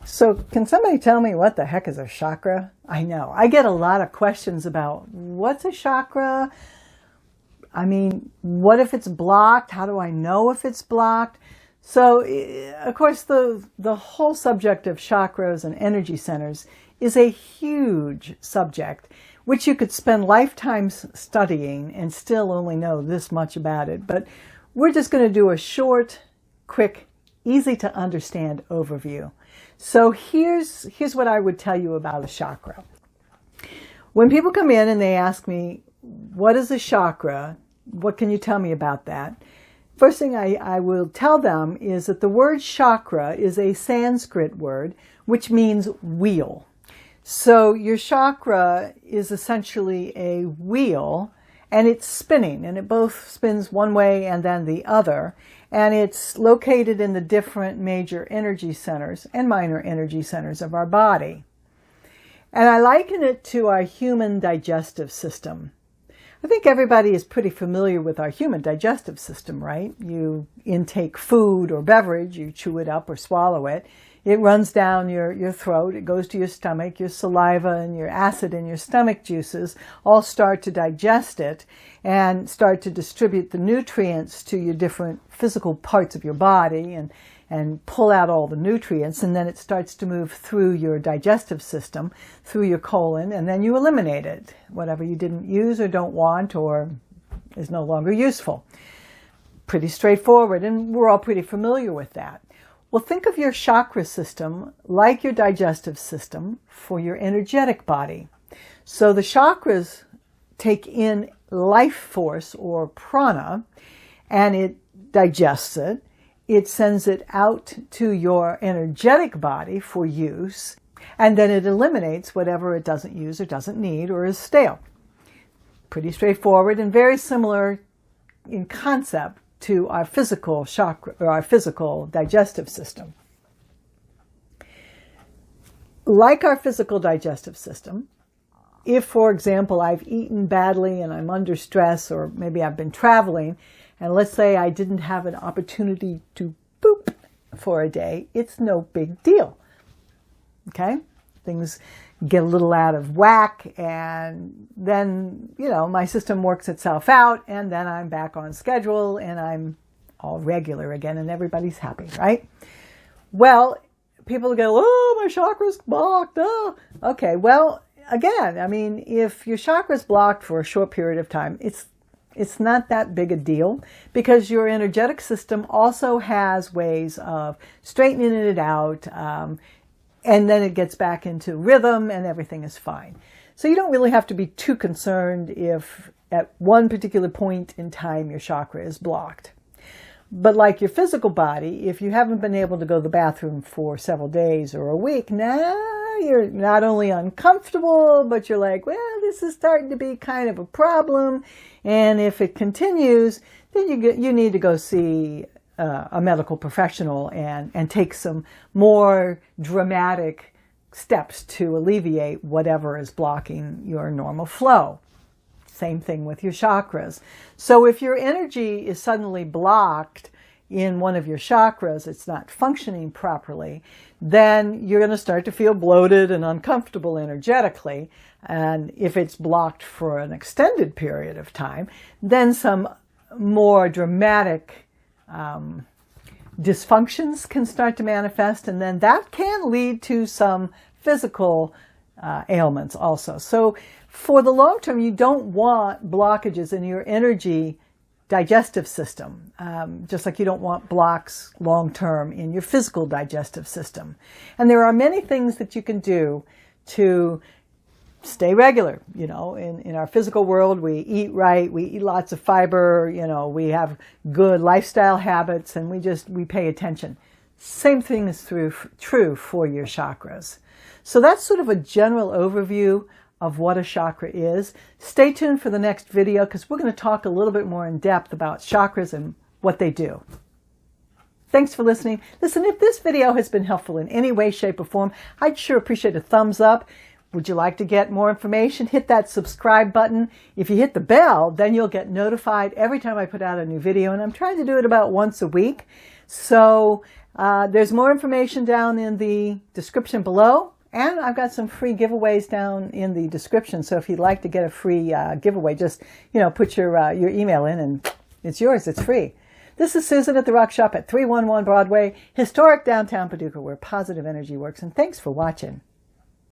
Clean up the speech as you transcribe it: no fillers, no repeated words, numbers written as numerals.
So can somebody tell me what the heck is a chakra? I know. I get a lot of questions about what's a chakra? I mean, what if it's blocked? How do I know if it's blocked? So, of course, the whole subject of chakras and energy centers is a huge subject, which you could spend lifetimes studying and still only know this much about it. But we're just going to do a short, quick, easy to understand overview. So here's what I would tell you about a chakra. When people come in and they ask me, what is a chakra? What can you tell me about that? First thing I will tell them is that the word chakra is a Sanskrit word, which means wheel. So your chakra is essentially a wheel, and it's spinning, and it both spins one way and then the other. And it's located in the different major energy centers and minor energy centers of our body. And I liken it to our human digestive system. I think everybody is pretty familiar with our human digestive system, right? You intake food or beverage, you chew it up or swallow it. It runs down your throat, it goes to your stomach, your saliva and your acid and your stomach juices all start to digest it and start to distribute the nutrients to your different physical parts of your body and pull out all the nutrients, and then it starts to move through your digestive system, through your colon, and then you eliminate it, whatever you didn't use or don't want or is no longer useful. Pretty straightforward, and we're all pretty familiar with that. Well, think of your chakra system like your digestive system for your energetic body. So the chakras take in life force or prana, and it digests it. It sends it out to your energetic body for use, and then it eliminates whatever it doesn't use or doesn't need or is stale. Pretty straightforward and very similar in concept to our physical chakra or our physical digestive system. Like our physical digestive system, if, for example, I've eaten badly and I'm under stress, or maybe I've been traveling, and let's say I didn't have an opportunity to poop for a day, it's no big deal. Okay? Things get a little out of whack, and then, my system works itself out, and then I'm back on schedule and I'm all regular again and everybody's happy, right? Well, people go, oh, my chakra's blocked. Oh. Okay, well, again, if your chakra's blocked for a short period of time, it's not that big a deal, because your energetic system also has ways of straightening it out, and then it gets back into rhythm and everything is fine. So you don't really have to be too concerned if at one particular point in time your chakra is blocked. But like your physical body, if you haven't been able to go to the bathroom for several days or a week, now you're not only uncomfortable, but you're like, well, this is starting to be kind of a problem. And if it continues, then you need to go see a medical professional and take some more dramatic steps to alleviate whatever is blocking your normal flow. Same thing with your chakras. So if your energy is suddenly blocked in one of your chakras, it's not functioning properly, then you're going to start to feel bloated and uncomfortable energetically. And if it's blocked for an extended period of time, then some more dramatic dysfunctions can start to manifest, and then that can lead to some physical ailments also. So for the long term, you don't want blockages in your energy digestive system, just like you don't want blocks long term in your physical digestive system. And there are many things that you can do to stay regular. In our physical world, we eat right, we eat lots of fiber, we have good lifestyle habits, and we pay attention. Same thing is true for your chakras. So that's sort of a general overview of what a chakra is. Stay tuned for the next video, because we're going to talk a little bit more in depth about chakras and what they do. Thanks for listening. Listen, if this video has been helpful in any way, shape, or form, I'd sure appreciate a thumbs up. Would you like to get more information? Hit that subscribe button. If you hit the bell, then you'll get notified every time I put out a new video. And I'm trying to do it about once a week. So there's more information down in the description below. And I've got some free giveaways down in the description. So if you'd like to get a free giveaway, just, put your email in and it's yours. It's free. This is Susan at the Rock Shop at 311 Broadway, historic downtown Paducah, where positive energy works. And thanks for watching.